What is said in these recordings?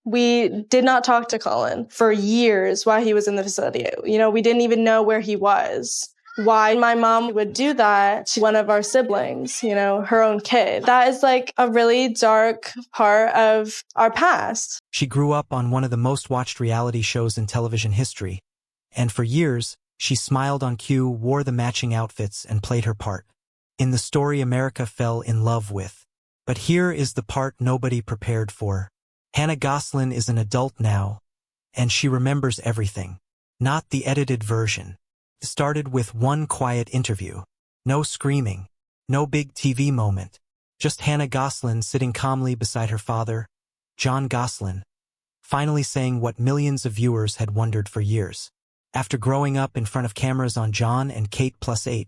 We did not talk to Colin for years while he was in the facility. We didn't even know where he was. Why my mom would do that to one of our siblings, her own kid. That is like a really dark part of our past. She grew up on one of the most watched reality shows in television history, and for years, she smiled on cue, wore the matching outfits, and played her part in the story America fell in love with. But here is the part nobody prepared for. Hannah Gosselin is an adult now, and she remembers everything, not the edited version. It started with one quiet interview. No screaming, no big TV moment, just Hannah Gosselin sitting calmly beside her father, John Gosselin, finally saying what millions of viewers had wondered for years. After growing up in front of cameras on John and Kate +8,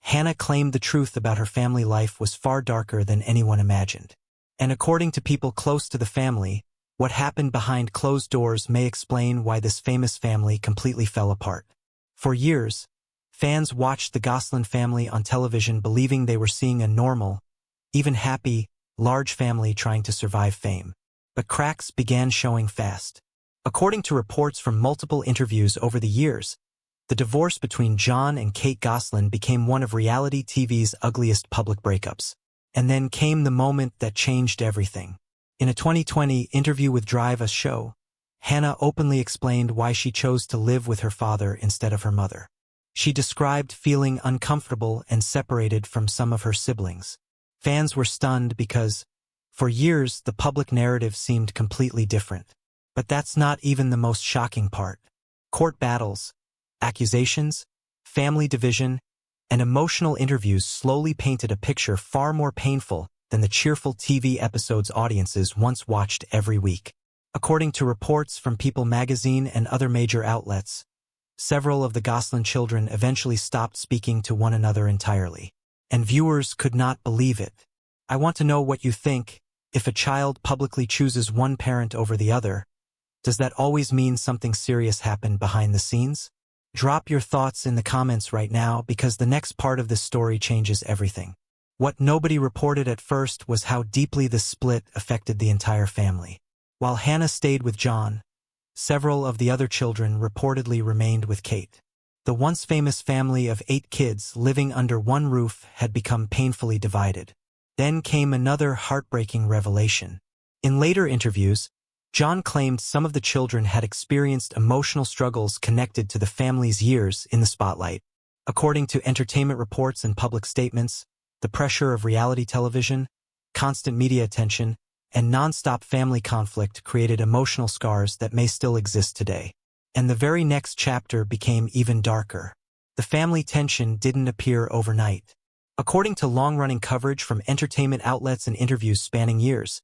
Hannah claimed the truth about her family life was far darker than anyone imagined. And according to people close to the family, what happened behind closed doors may explain why this famous family completely fell apart. For years, fans watched the Gosselin family on television believing they were seeing a normal, even happy, large family trying to survive fame. But cracks began showing fast. According to reports from multiple interviews over the years, the divorce between John and Kate Gosselin became one of reality TV's ugliest public breakups. And then came the moment that changed everything. In a 2020 interview with Drive, a show, Hannah openly explained why she chose to live with her father instead of her mother. She described feeling uncomfortable and separated from some of her siblings. Fans were stunned because, for years, the public narrative seemed completely different. But that's not even the most shocking part. Court battles, accusations, family division, and emotional interviews slowly painted a picture far more painful than the cheerful TV episodes audiences once watched every week. According to reports from People magazine and other major outlets, several of the Gosselin children eventually stopped speaking to one another entirely. And viewers could not believe it. I want to know what you think. If a child publicly chooses one parent over the other, does that always mean something serious happened behind the scenes? Drop your thoughts in the comments right now, because the next part of this story changes everything. What nobody reported at first was how deeply this split affected the entire family. While Hannah stayed with John, several of the other children reportedly remained with Kate. The once famous family of 8 kids living under one roof had become painfully divided. Then came another heartbreaking revelation. In later interviews, John claimed some of the children had experienced emotional struggles connected to the family's years in the spotlight. According to entertainment reports and public statements, the pressure of reality television, constant media attention, and non-stop family conflict created emotional scars that may still exist today. And the very next chapter became even darker. The family tension didn't appear overnight. According to long-running coverage from entertainment outlets and interviews spanning years,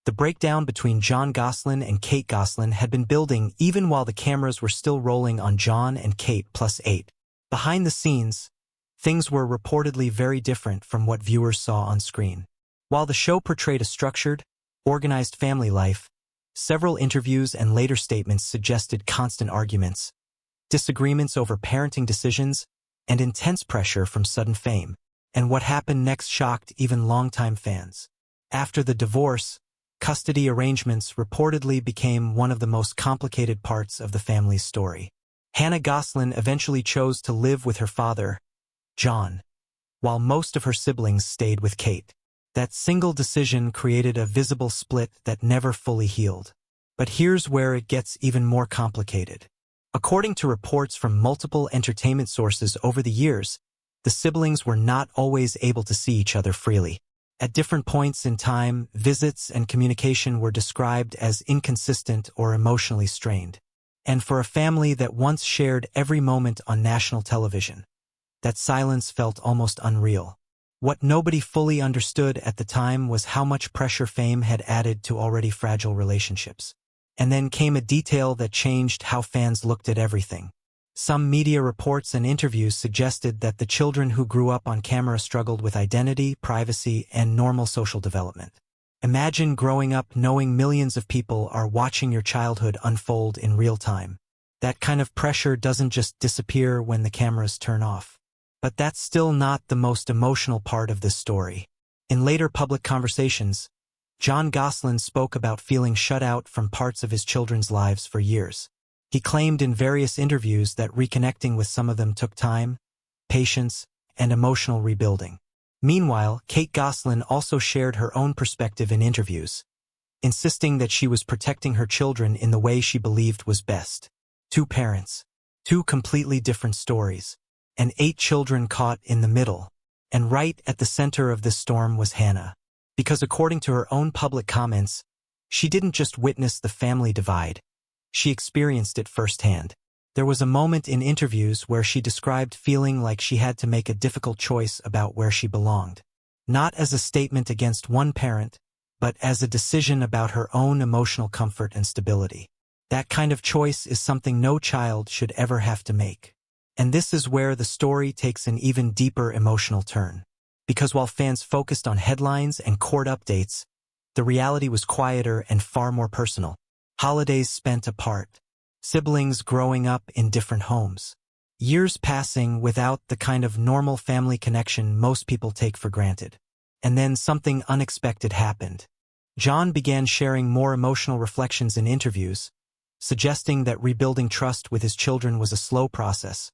the breakdown between John Gosselin and Kate Gosselin had been building even while the cameras were still rolling on John and Kate +8. Behind the scenes, things were reportedly very different from what viewers saw on screen. While the show portrayed a structured, organized family life, several interviews and later statements suggested constant arguments, disagreements over parenting decisions, and intense pressure from sudden fame. And what happened next shocked even longtime fans. After the divorce, custody arrangements reportedly became one of the most complicated parts of the family's story. Hannah Gosselin eventually chose to live with her father, John, while most of her siblings stayed with Kate. That single decision created a visible split that never fully healed. But here's where it gets even more complicated. According to reports from multiple entertainment sources over the years, the siblings were not always able to see each other freely. At different points in time, visits and communication were described as inconsistent or emotionally strained. And for a family that once shared every moment on national television, that silence felt almost unreal. What nobody fully understood at the time was how much pressure fame had added to already fragile relationships. And then came a detail that changed how fans looked at everything. Some media reports and interviews suggested that the children who grew up on camera struggled with identity, privacy, and normal social development. Imagine growing up knowing millions of people are watching your childhood unfold in real time. That kind of pressure doesn't just disappear when the cameras turn off. But that's still not the most emotional part of this story. In later public conversations, John Gosselin spoke about feeling shut out from parts of his children's lives for years. He claimed in various interviews that reconnecting with some of them took time, patience, and emotional rebuilding. Meanwhile, Kate Gosselin also shared her own perspective in interviews, insisting that she was protecting her children in the way she believed was best. Two parents, two completely different stories, and 8 children caught in the middle. And right at the center of this storm was Hannah. Because according to her own public comments, she didn't just witness the family divide, she experienced it firsthand. There was a moment in interviews where she described feeling like she had to make a difficult choice about where she belonged. Not as a statement against one parent, but as a decision about her own emotional comfort and stability. That kind of choice is something no child should ever have to make. And this is where the story takes an even deeper emotional turn. Because while fans focused on headlines and court updates, the reality was quieter and far more personal. Holidays spent apart, siblings growing up in different homes, years passing without the kind of normal family connection most people take for granted. And then something unexpected happened. John began sharing more emotional reflections in interviews, suggesting that rebuilding trust with his children was a slow process,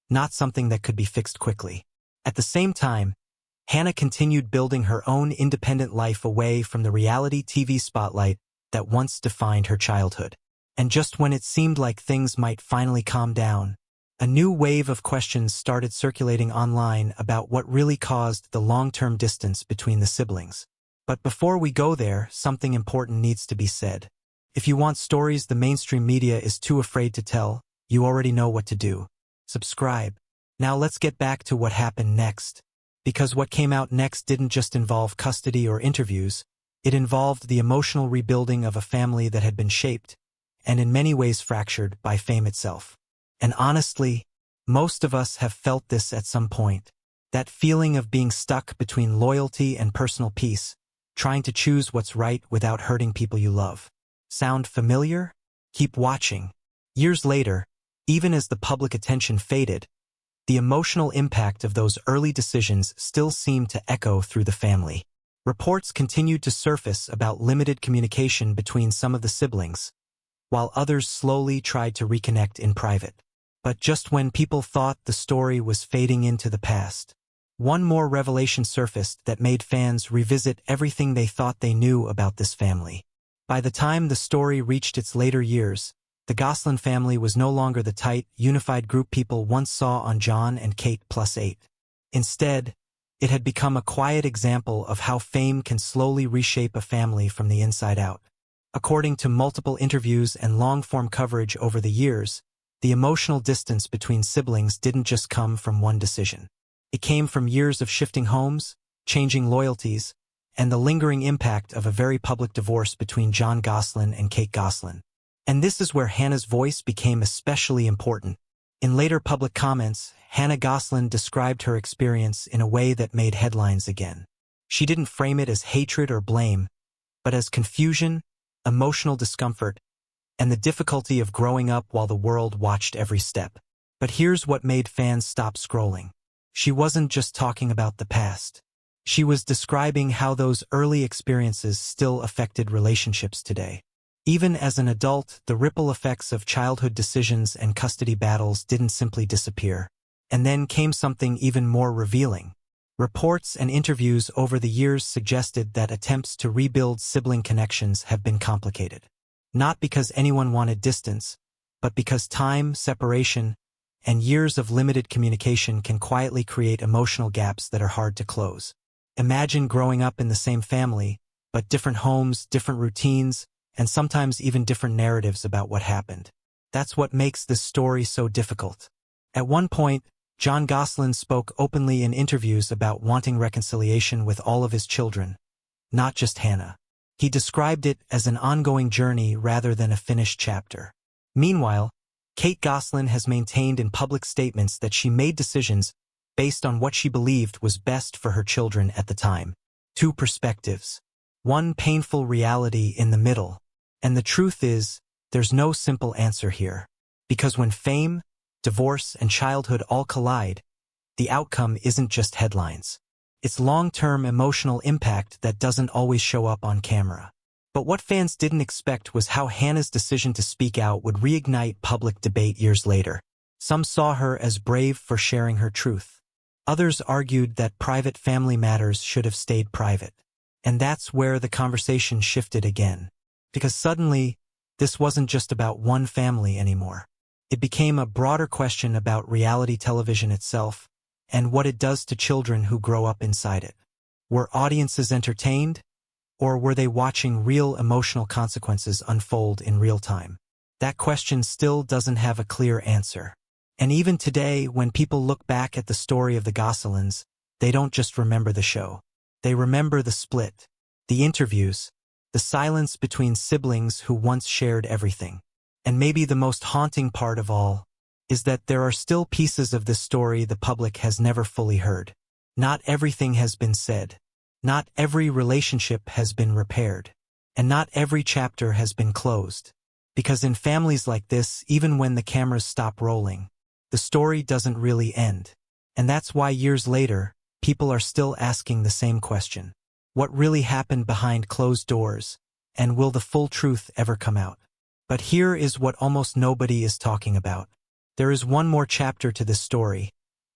not something that could be fixed quickly. At the same time, Hannah continued building her own independent life away from the reality TV spotlight that once defined her childhood. And just when it seemed like things might finally calm down, a new wave of questions started circulating online about what really caused the long-term distance between the siblings. But before we go there, something important needs to be said. If you want stories the mainstream media is too afraid to tell, you already know what to do. Subscribe. Now let's get back to what happened next. Because what came out next didn't just involve custody or interviews, it involved the emotional rebuilding of a family that had been shaped, and in many ways fractured, by fame itself. And honestly, most of us have felt this at some point. That feeling of being stuck between loyalty and personal peace, trying to choose what's right without hurting people you love. Sound familiar? Keep watching. Years later, even as the public attention faded, the emotional impact of those early decisions still seemed to echo through the family. Reports continued to surface about limited communication between some of the siblings, while others slowly tried to reconnect in private. But just when people thought the story was fading into the past, one more revelation surfaced that made fans revisit everything they thought they knew about this family. By the time the story reached its later years, the Gosselin family was no longer the tight, unified group people once saw on John and Kate +8. Instead, it had become a quiet example of how fame can slowly reshape a family from the inside out. According to multiple interviews and long-form coverage over the years, the emotional distance between siblings didn't just come from one decision. It came from years of shifting homes, changing loyalties, and the lingering impact of a very public divorce between John Gosselin and Kate Gosselin. And this is where Hannah's voice became especially important. In later public comments, Hannah Gosselin described her experience in a way that made headlines again. She didn't frame it as hatred or blame, but as confusion, emotional discomfort, and the difficulty of growing up while the world watched every step. But here's what made fans stop scrolling. She wasn't just talking about the past. She was describing how those early experiences still affected relationships today. Even as an adult, the ripple effects of childhood decisions and custody battles didn't simply disappear. And then came something even more revealing. Reports and interviews over the years suggested that attempts to rebuild sibling connections have been complicated. Not because anyone wanted distance, but because time, separation, and years of limited communication can quietly create emotional gaps that are hard to close. Imagine growing up in the same family, but different homes, different routines, and sometimes even different narratives about what happened. That's what makes this story so difficult. At one point, John Gosselin spoke openly in interviews about wanting reconciliation with all of his children, not just Hannah. He described it as an ongoing journey rather than a finished chapter. Meanwhile, Kate Gosselin has maintained in public statements that she made decisions based on what she believed was best for her children at the time. Two perspectives. One painful reality in the middle. And the truth is, there's no simple answer here. Because when fame, divorce, and childhood all collide, the outcome isn't just headlines. It's long-term emotional impact that doesn't always show up on camera. But what fans didn't expect was how Hannah's decision to speak out would reignite public debate years later. Some saw her as brave for sharing her truth. Others argued that private family matters should have stayed private. And that's where the conversation shifted again. Because suddenly, this wasn't just about one family anymore. It became a broader question about reality television itself and what it does to children who grow up inside it. Were audiences entertained? Or were they watching real emotional consequences unfold in real time? That question still doesn't have a clear answer. And even today, when people look back at the story of the Gosselins, they don't just remember the show. They remember the split, the interviews, the silence between siblings who once shared everything. And maybe the most haunting part of all is that there are still pieces of this story the public has never fully heard. Not everything has been said. Not every relationship has been repaired. And not every chapter has been closed. Because in families like this, even when the cameras stop rolling, the story doesn't really end. And that's why years later, people are still asking the same question. What really happened behind closed doors? And will the full truth ever come out? But here is what almost nobody is talking about. There is one more chapter to this story,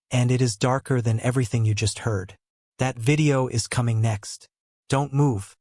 and it is darker than everything you just heard. That video is coming next. Don't move.